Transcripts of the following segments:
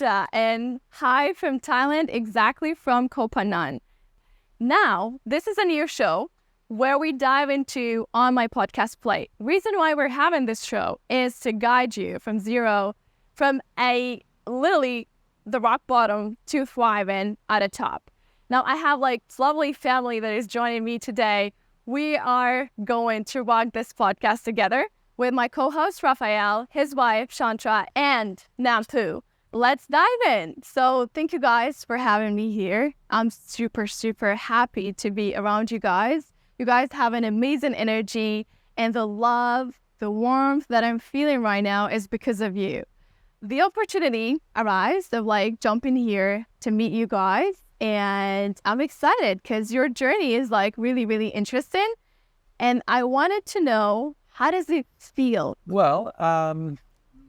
Asia, and hi from Thailand, exactly from Koh Phangan. Now, this is a new show where we dive into On My Podcast Plate. Reason why we're having this show is to guide you from zero, from a literally the rock bottom to thriving at the top. Now, I have like lovely family that is joining me today. We are going to rock this podcast together with my co-host, Rafael, his wife, Jantra, and Nampo. Let's dive in. So thank you guys for having me here. I'm super, super happy to be around you guys. You guys have an amazing energy, and the love, the warmth that I'm feeling right now is because of you. The opportunity arose of like jumping here to meet you guys, and I'm excited because your journey is like really, really interesting. And I wanted to know, how does it feel? Well,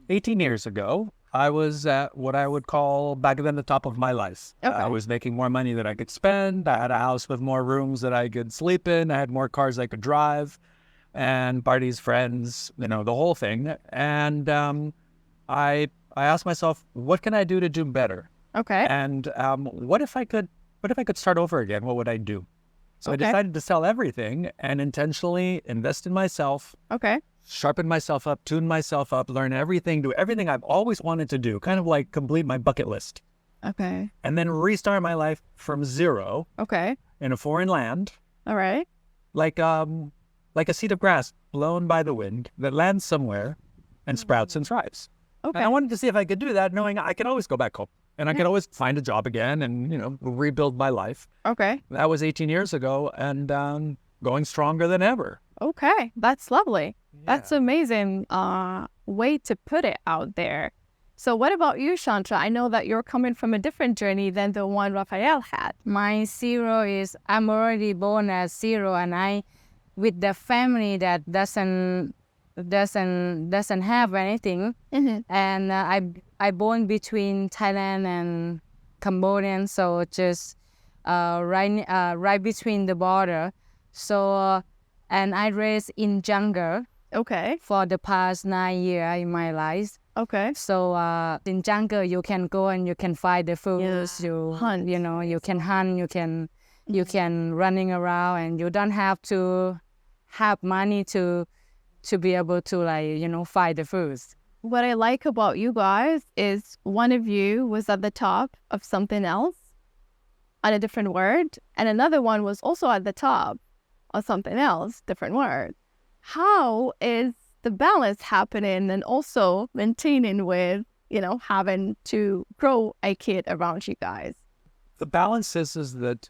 18 years ago, I was at what I would call back then the top of my life. Okay. I was making more money than I could spend. I had a house with more rooms that I could sleep in. I had more cars I could drive, and parties, friends, the whole thing. And I asked myself, what can I do to do better? Okay. And what if I could start over again? What would I do? So Okay. I decided to sell everything and intentionally invest in myself. Okay. Sharpen myself up, tune myself up, learn everything, do everything I've always wanted to do, kind of like complete my bucket list. Okay. And then restart my life from zero Okay. in a foreign land, All right. like a seed of grass blown by the wind that lands somewhere and sprouts and thrives. Okay. And I wanted to see if I could do that, knowing I could always go back home and I could always find a job again and, rebuild my life. Okay. That was 18 years ago, and going stronger than ever. Okay. That's lovely. That's Yeah. amazing way to put it out there. So what about you, Jantra? I know that you're coming from a different journey than the one Rafael had. My zero is I'm already born as zero, and I with the family that doesn't have anything, Mm-hmm. and I born between Thailand and Cambodia, so just right between the border. So and I raised in jungle Okay. for the past 9 years in my life. Okay. So in jungle you can go and you can find the foods. Yeah. You Hunt. you can hunt. You can running around, and you don't have to have money to be able to find the foods. What I like about you guys is one of you was at the top of something else on a different word, and another one was also at the top of something else, different word. How is the balance happening and also maintaining with, having to grow a kid around you guys? The balance is that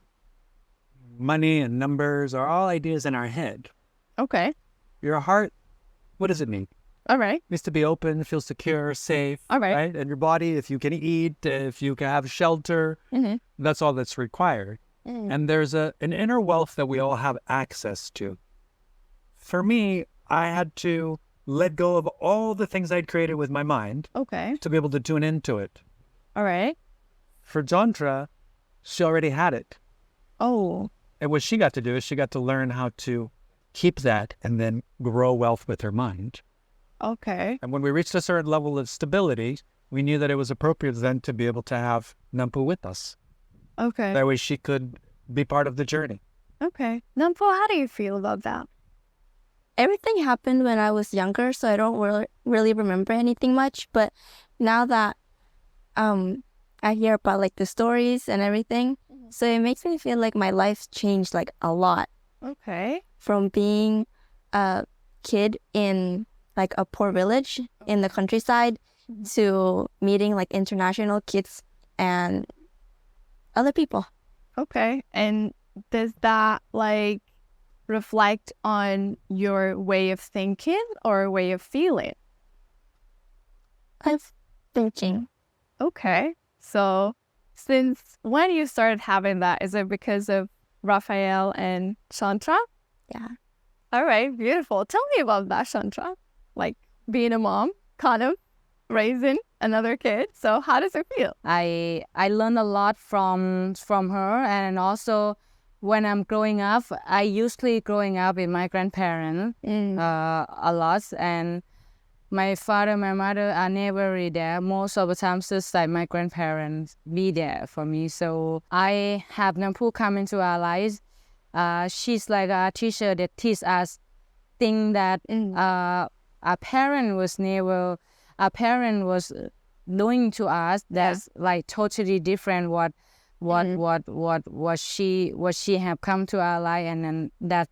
money and numbers are all ideas in our head. Okay. Your heart, what does it need? All right. It needs to be open, feel secure, safe. All right. And your body, if you can eat, if you can have shelter, Mm-hmm. that's all that's required. Mm. And there's an inner wealth that we all have access to. For me, I had to let go of all the things I'd created with my mind Okay. to be able to tune into it. All right. For Jantra, she already had it. Oh. And what she got to do is she got to learn how to keep that and then grow wealth with her mind. Okay. And when we reached a certain level of stability, we knew that it was appropriate then to be able to have Nampo with us. Okay. That way she could be part of the journey. Okay. Nampo, how do you feel about that? Everything happened when I was younger, so I don't really remember anything much. But now that I hear about like the stories and everything, so it makes me feel like my life's changed like a lot Okay. from being a kid in like a poor village in the countryside to meeting like international kids and other people. Okay. And does that like reflect on your way of thinking or way of feeling? I'm thinking. Okay. So since when you started having that, is it because of Rafael and Jantra? Yeah. All right. Beautiful. Tell me about that, Jantra. Like being a mom, kind of raising another kid. So how does it feel? I learned a lot from her, and also when I'm growing up, I usually growing up with my grandparents a lot, and my father, my mother are never really there. Most of the time, just like my grandparents be there for me. So I have Nampo come into our lives. She's like a teacher that teaches us things that our parent was never. Our parent was doing to us. That's like totally different. What she have come to our life, and then that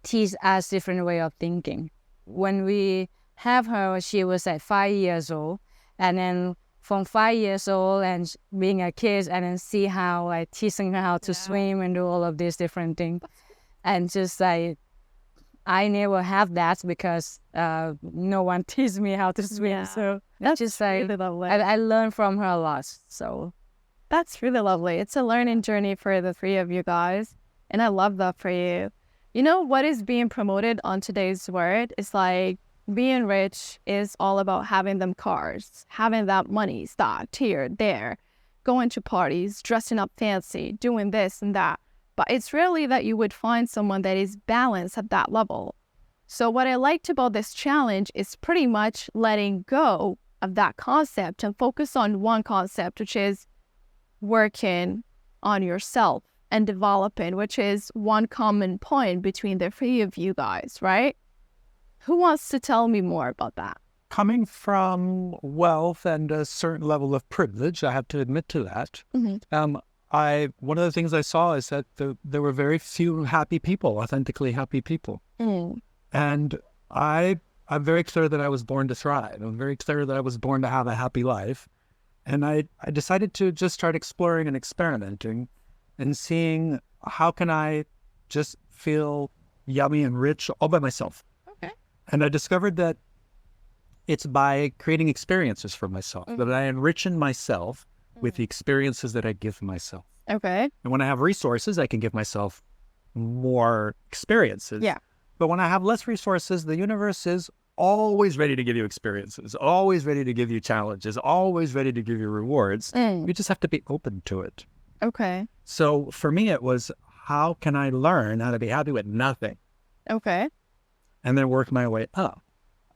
teach us different way of thinking. When we have her, she was at 5 years old, and then from 5 years old and being a kid, and then see how like teaching her how to swim and do all of these different things, and just like I never have that because no one teach me how to swim. So That's just like really lovely. I learned from her a lot. So That's really lovely. It's a learning journey for the three of you guys. And I love that for you. You know, what is being promoted on today's word is like being rich is all about having them cars, having that money stacked here, there, going to parties, dressing up fancy, doing this and that. But it's rarely that you would find someone that is balanced at that level. So what I liked about this challenge is pretty much letting go of that concept and focus on one concept, which is working on yourself and developing, which is one common point between the three of you guys, right? Who wants to tell me more about that? Coming from wealth and a certain level of privilege, I have to admit to that. One of the things I saw is that there were very few happy people, authentically happy people. And I'm very clear that I was born to thrive. I'm very clear that I was born to have a happy life. And I decided to just start exploring and experimenting and seeing how can I just feel yummy and rich all by myself. Okay. And I discovered that it's by creating experiences for myself, that I enrich myself with the experiences that I give myself. Okay. And when I have resources, I can give myself more experiences. Yeah. But when I have less resources, the universe is always ready to give you experiences, always ready to give you challenges, always ready to give you rewards. You just have to be open to it. Okay. So for me, it was, how can I learn how to be happy with nothing? Okay. And then work my way up.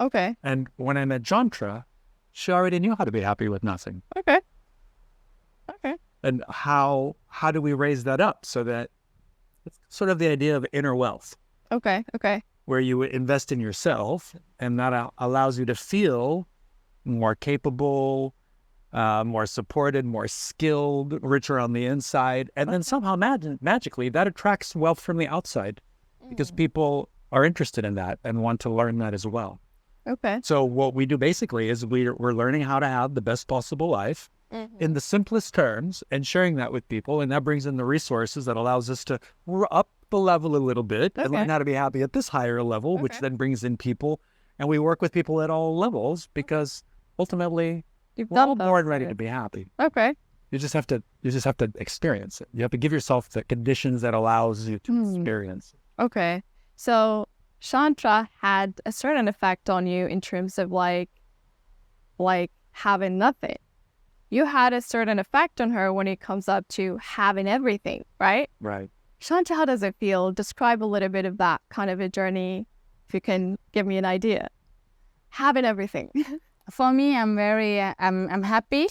Okay. And when I met Jantra, she already knew how to be happy with nothing. Okay. Okay. And how do we raise that up so that it's sort of the idea of inner wealth, Okay. Okay. where you invest in yourself, and that allows you to feel more capable, more supported, more skilled, richer on the inside. And then somehow magically that attracts wealth from the outside because people are interested in that and want to learn that as well. Okay. So what we do basically is we're learning how to have the best possible life in the simplest terms and sharing that with people. And that brings in the resources that allows us to up the level a little bit and learn how to be happy at this higher level, which then brings in people. And we work with people at all levels because ultimately we're all born ready to be happy. Okay. You just have to experience it. You have to give yourself the conditions that allows you to experience it. Okay. So Jantra had a certain effect on you in terms of like having nothing. You had a certain effect on her when it comes up to having everything, right? Right. Jantra, how does it feel? Describe a little bit of that kind of a journey, if you can give me an idea. Having everything. for me, I'm very I'm happy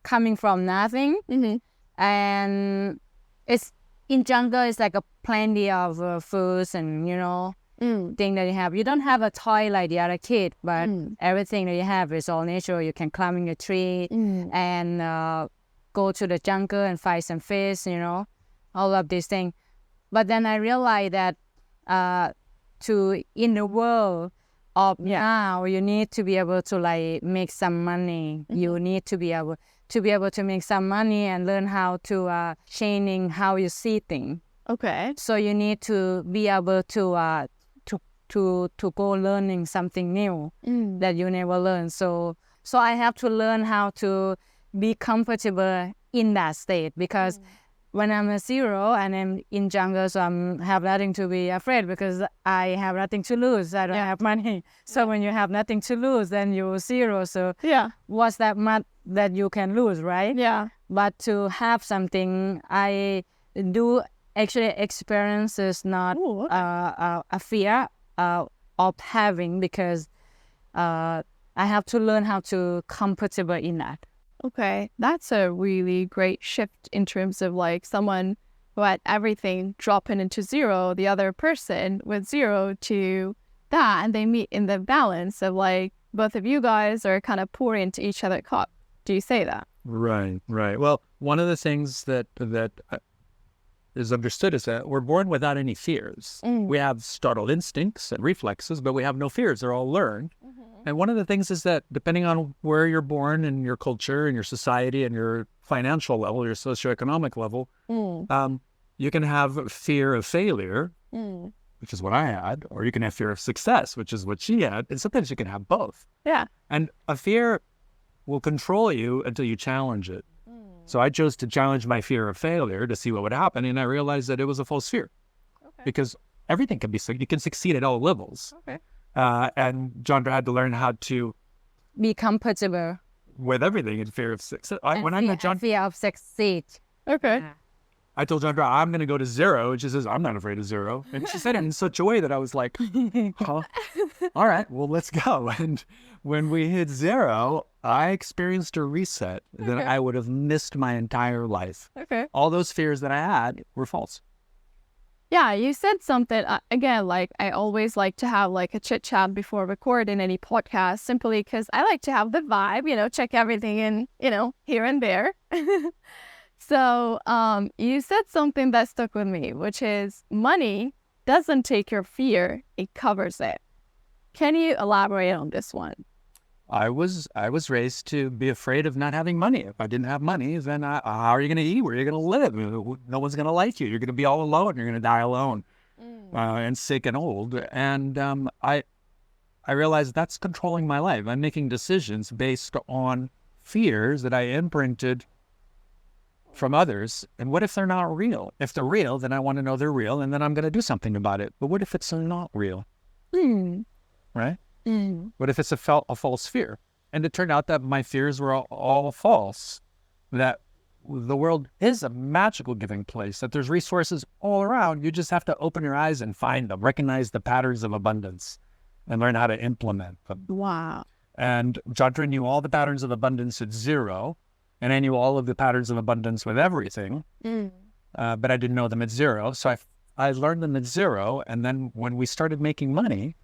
coming from nothing, and it's in jungle. It's like a plenty of foods and thing that you have. You don't have a toy like the other kid, but everything that you have is all natural. You can climb in a tree and go to the jungle and find some fish, all of these things. But then I realized that in the world of now, you need to be able to like make some money. You need to be able to make some money and learn how to changing how you see things. Okay. So you need to be able to go learning something new that you never learned. So I have to learn how to be comfortable in that state, because when I'm a zero and I'm in jungle, so I have nothing to be afraid because I have nothing to lose. I don't have money. So when you have nothing to lose, then you're zero. So what's that much that you can lose, right? Yeah. But to have something, I do actually experience is not a fear of having, because I have to learn how to comfortable in that. Okay, that's a really great shift in terms of like someone who had everything dropping into zero, the other person with zero to that, and they meet in the balance of like both of you guys are kind of pouring into each other's cup. Do you say that? Right. Well, one of the things that is understood is that we're born without any fears. We have startled instincts and reflexes, but we have no fears. They're all learned. And one of the things is that depending on where you're born and your culture and your society and your financial level, your socioeconomic level, you can have fear of failure, which is what I had, or you can have fear of success, which is what she had. And sometimes you can have both. Yeah. And a fear will control you until you challenge it. So I chose to challenge my fear of failure to see what would happen. And I realized that it was a false fear. Okay. Because everything can be, you can succeed at all levels. Okay. And Jantra had to learn how to Be comfortable. with everything in fear of success. When I met Jantra, fear of succeed. Okay. I told Jantra, I'm going to go to zero. And she says, I'm not afraid of zero. And she said it in such a way that I was like, huh? All right, well, let's go. And when we hit zero, I experienced a reset that I would have missed my entire life. Okay. All those fears that I had were false. Yeah, you said something, again, like I always like to have like a chit chat before recording any podcast simply because I like to have the vibe, check everything in, here and there. So you said something that stuck with me, which is money doesn't take your fear, it covers it. Can you elaborate on this one? I was raised to be afraid of not having money. If I didn't have money, then how are you going to eat? Where are you going to live? No one's going to like you. You're going to be all alone. You're going to die alone and sick and old. And I realized that's controlling my life. I'm making decisions based on fears that I imprinted from others. And what if they're not real? If they're real, then I want to know they're real, and then I'm going to do something about it. But what if it's not real? Right? What if it's a false fear? And it turned out that my fears were all false, that the world is a magical giving place, that there's resources all around. You just have to open your eyes and find them, recognize the patterns of abundance, and learn how to implement them. Wow. And Jantra knew all the patterns of abundance at zero, and I knew all of the patterns of abundance with everything, but I didn't know them at zero. So I learned them at zero, and then when we started making money,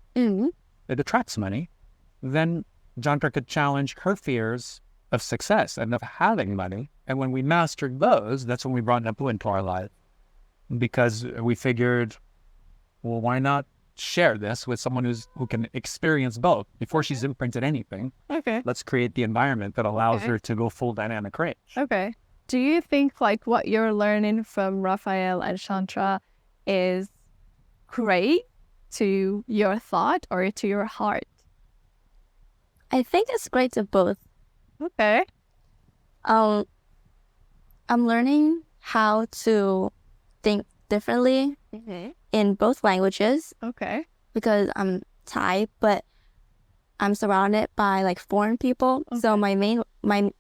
it attracts money, then Jantra could challenge her fears of success and of having money. And when we mastered those, that's when we brought Nampo into our life. Because we figured, well, why not share this with someone who can experience both before she's imprinted anything? Okay. Let's create the environment that allows her to go full dynamic range. Okay. Do you think like what you're learning from Rafael and Jantra is great to your thought or to your heart? I think it's great to both. Okay. I'm learning how to think differently in both languages Okay. because I'm Thai, but I'm surrounded by like foreign people. So my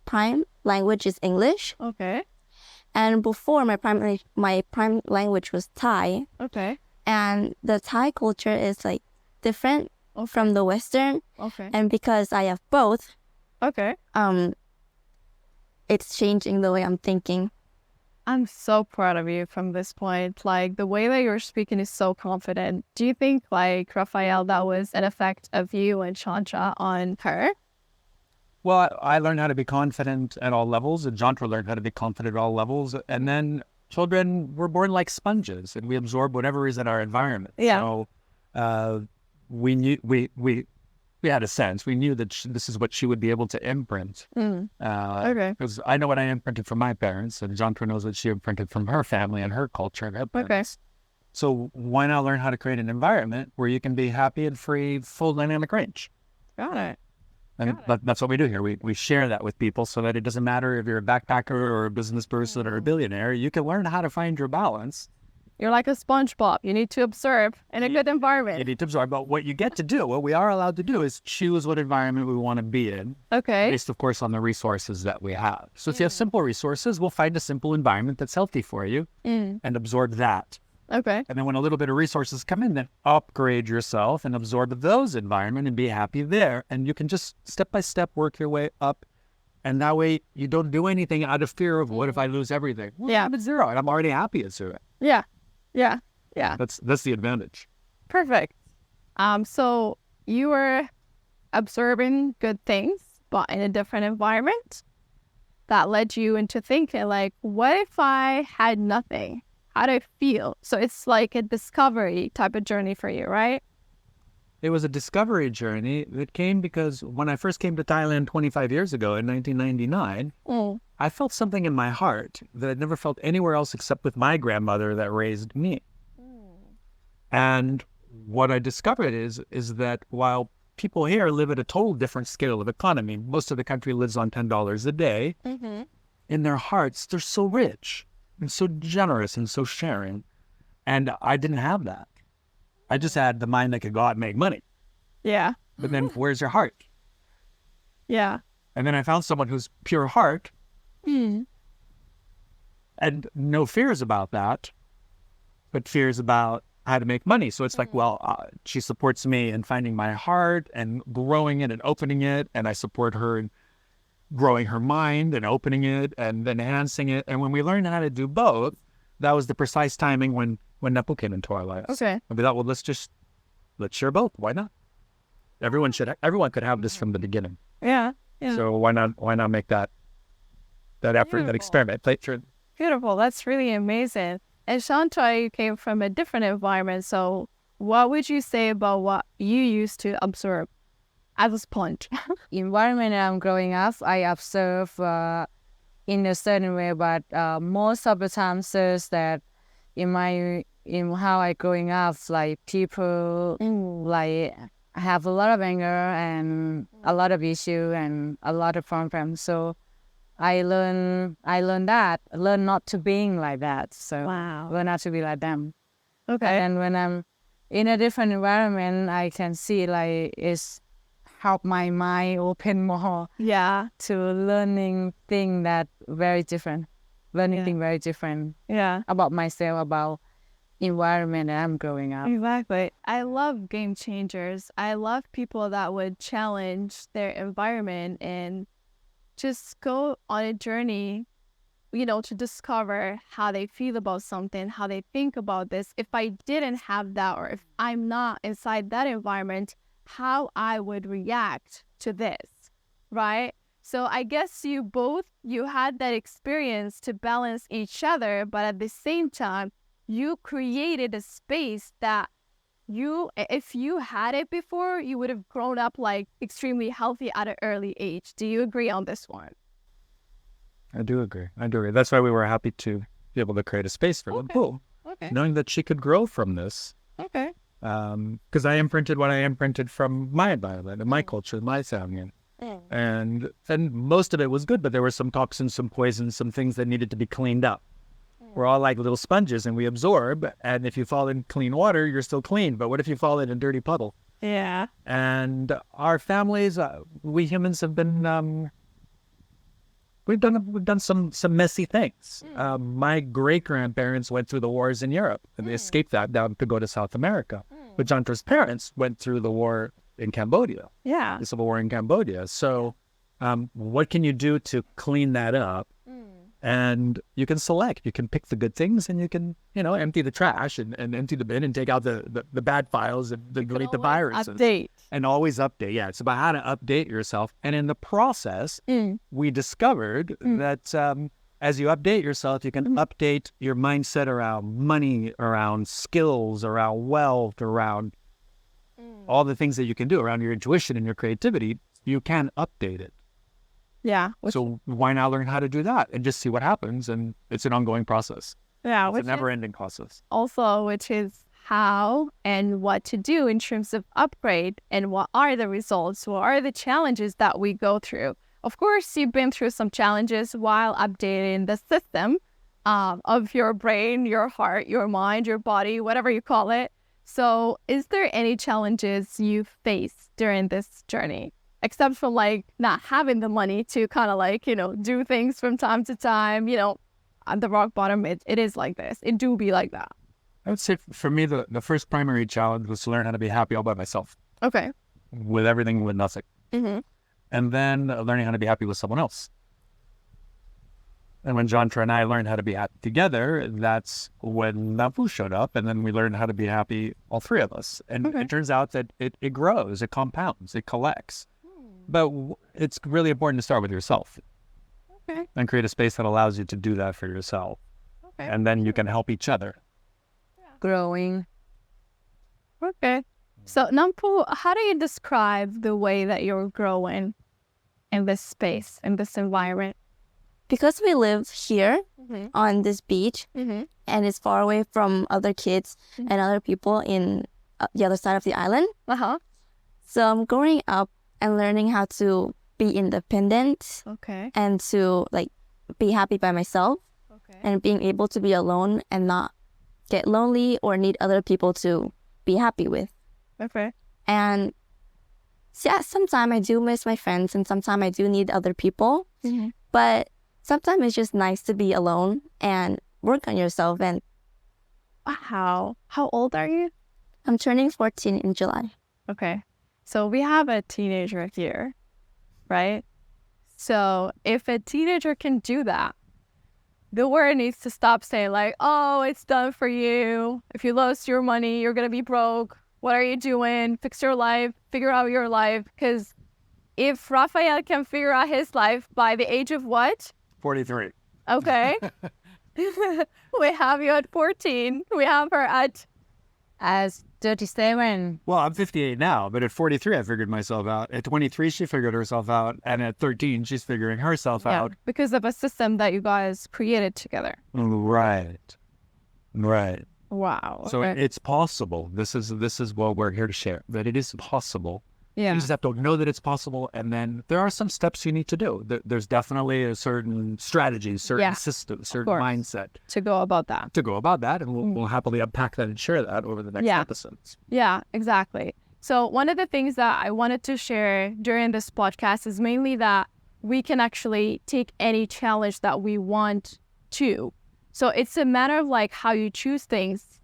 prime language is English, Okay. and before my prime language was Thai, Okay. and the Thai culture is like different from the Western, Okay. and because I have both, Okay. it's changing the way I'm thinking. I'm so proud of you from this point. Like the way that you're speaking is so confident. Do you think like Rafael, that was an effect of you and Jantra on her? Well, I learned how to be confident at all levels, and Jantra learned how to be confident at all levels. And then children were born like sponges, and we absorb whatever is in our environment. Yeah. So we knew we had a sense. We knew that this is what she would be able to imprint. Okay. Because I know what I imprinted from my parents, and Jantra knows what she imprinted from her family and her culture and her parents. So why not learn how to create an environment where you can be happy and free, full dynamic range? Got it. And that's what we do here. We share that with people so that it doesn't matter if you're a backpacker or a business person or a billionaire. You can learn how to find your balance. You're like a SpongeBob. You need to observe in a good environment. You need to absorb. But what you get to do, what we are allowed to do, is choose what environment we want to be in. Okay. Based, of course, on the resources that we have. So if you have simple resources, we'll find a simple environment that's healthy for you and absorb that. Okay. And then when a little bit of resources come in, then upgrade yourself and absorb those environment and be happy there. And you can just step by step work your way up. And that way you don't do anything out of fear of what if I lose everything? Well, Yeah. I'm at zero and I'm already happy at zero. Yeah. Yeah. Yeah. That's the advantage. Perfect. So you were observing good things, but in a different environment that led you into thinking like, what if I had nothing? How do I feel? So it's like a discovery type of journey for you, right? It was a discovery journey that came because when I first came to Thailand 25 years ago in 1999, I felt something in my heart that I'd never felt anywhere else except with my grandmother that raised me. And what I discovered is that while people here live at a total different scale of economy, most of the country lives on $10 a day, in their hearts, they're so rich and so generous and so sharing. And I didn't have that. I just had the mind that could go out and make money. Yeah. But then where's your heart? Yeah. And then I found someone who's pure heart and no fears about that, but fears about how to make money. So it's like, well, she supports me in finding my heart and growing it and opening it. And I support her in growing her mind and opening it and enhancing it. And when we learned how to do both, that was the precise timing when Nampo came into our lives. Okay. And we thought, well, let's share both. Why not? Everyone could have this from the beginning. Yeah. Yeah. So why not make that effort, Beautiful. that experiment? Play through. Beautiful. That's really amazing. And Jantra, you came from a different environment. So what would you say about what you used to observe as a sponge? Environment I'm growing up, I observe in a certain way, but most of the times is that in how I growing up, like people like have a lot of anger and a lot of issue and a lot of problems. So I learn not to being like that. So Wow. learn not to be like them. Okay. And when I'm in a different environment, I can see like it's help my mind open more Yeah. to learning thing that very different, thing very different Yeah. about myself, about environment that I'm growing up. Exactly. I love game changers. I love people that would challenge their environment and just go on a journey, to discover how they feel about something, how they think about this. If I didn't have that, or if I'm not inside that environment, how I would react to this, right? So I guess you had that experience to balance each other, but at the same time, you created a space that if you had it before, you would have grown up like extremely healthy at an early age. Do you agree on this one? I do agree. That's why we were happy to be able to create a space for Nampo, Okay. knowing that she could grow from this. Okay. Because I imprinted what I imprinted from my environment and my culture, my family. And most of it was good, but there were some toxins, some poisons, some things that needed to be cleaned up. We're all like little sponges and we absorb. And if you fall in clean water, you're still clean. But what if you fall in a dirty puddle? Yeah. And our families, we humans have been, we've done some messy things. My great grandparents went through the wars in Europe and they escaped that down to go to South America. But Jantra's parents went through the war in Cambodia, Yeah. the civil war in Cambodia. So what can you do to clean that up? And you can select, you can pick the good things and you can, empty the trash and empty the bin and take out the bad files and delete the viruses. Update. And always update. Yeah, it's about how to update yourself. And in the process, we discovered that as you update yourself, you can update your mindset around money, around skills, around wealth, around all the things that you can do, around your intuition and your creativity. You can update it. Yeah. So why not learn how to do that and just see what happens? And it's an ongoing process. Yeah. It's a never-ending process. Which is how and what to do in terms of upgrade and what are the results, what are the challenges that we go through. Of course, you've been through some challenges while updating the system of your brain, your heart, your mind, your body, whatever you call it. So is there any challenges you face during this journey? Except for not having the money to kind of do things from time to time, at the rock bottom, it is like this. It do be like that. I would say for me, the first primary challenge was to learn how to be happy all by myself, Okay. with everything, with nothing. Mm-hmm. And then learning how to be happy with someone else. And when Jantra and I learned how to be happy together, that's when Nampo showed up. And then we learned how to be happy, all three of us. And Okay. it turns out that it grows, it compounds, it collects. But it's really important to start with yourself. Okay. And create a space that allows you to do that for yourself. Okay. And then you can help each other. Growing. Okay. So, Nampo, how do you describe the way that you're growing in this space, in this environment? Because we live here Mm-hmm. on this beach Mm-hmm. and it's far away from other kids Mhm. and other people in the other side of the island. Uh-huh. So I'm growing up and learning how to be independent Okay. and to like be happy by myself Okay. and being able to be alone and not get lonely or need other people to be happy with. Okay. And yeah, sometimes I do miss my friends and sometimes I do need other people. Mm-hmm. But sometimes it's just nice to be alone and work on yourself. And Wow. How old are you? I'm turning 14 in July. Okay. So we have a teenager here, right? So if a teenager can do that, the world needs to stop saying like, oh, it's done for you. If you lost your money, you're going to be broke. What are you doing? Fix your life. Figure out your life. Because if Rafael can figure out his life by the age of what? 43. Okay. We have you at 14. We have her at... As 37. Well, I'm 58 now, but at 43, I figured myself out. At 23, she figured herself out. And at 13, she's figuring herself out. Because of a system that you guys created together. Right. Right. Wow. So okay. it's possible. This is what we're here to share. That it is possible. Yeah. You just have to know that it's possible. And then there are some steps you need to do. There's definitely a certain strategy, certain system, certain course. mindset To go about that. to go about that. And we'll happily unpack that and share that over the next episodes. Yeah, exactly. So one of the things that I wanted to share during this podcast is mainly that we can actually take any challenge that we want to. So it's a matter of like how you choose things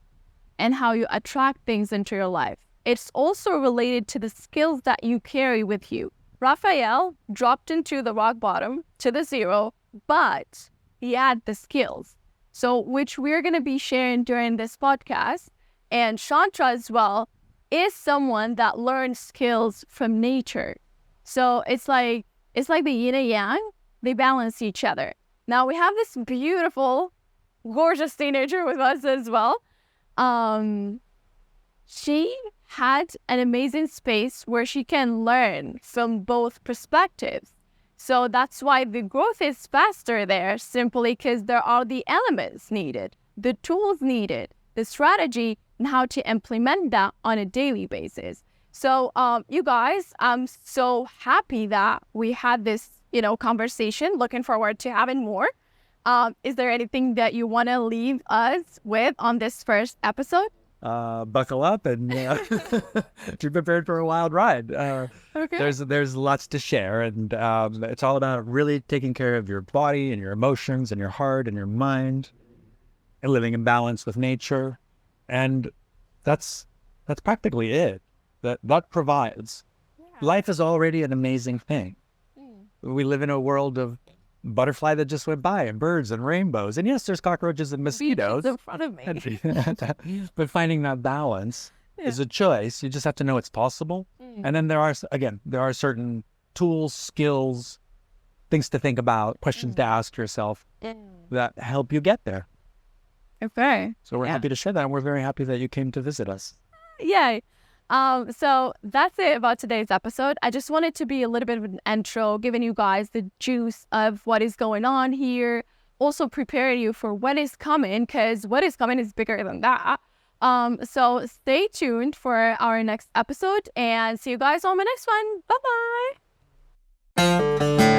and how you attract things into your life. It's also related to the skills that you carry with you. Rafael dropped into the rock bottom, to the zero, but he had the skills. So which we're going to be sharing during this podcast. And Jantra as well is someone that learns skills from nature. So it's like the yin and yang, they balance each other. Now we have this beautiful, gorgeous teenager with us as well. She had an amazing space where she can learn from both perspectives. So that's why the growth is faster there, simply because there are the elements needed, the tools needed, the strategy, and how to implement that on a daily basis. So you guys, I'm so happy that we had this, conversation. Looking forward to having more. Is there anything that you want to leave us with on this first episode? Buckle up and be prepared for a wild ride. Okay. There's lots to share, and it's all about really taking care of your body and your emotions and your heart and your mind, and living in balance with nature, and that's practically it. That provides. Life is already an amazing thing. We live in a world of butterfly that just went by, and birds and rainbows, and yes, there's cockroaches and mosquitoes in front of me. but finding that balance is a choice. You just have to know it's possible. And then there are certain tools, skills, things to think about, questions to ask yourself that help you get there. Okay. So we're happy to share that, and we're very happy that you came to visit us. Yay. So that's it about today's episode. I just wanted to be a little bit of an intro, giving you guys the juice of what is going on here. Also preparing you for what is coming, because what is coming is bigger than that. So stay tuned for our next episode and see you guys on the next one. Bye-bye.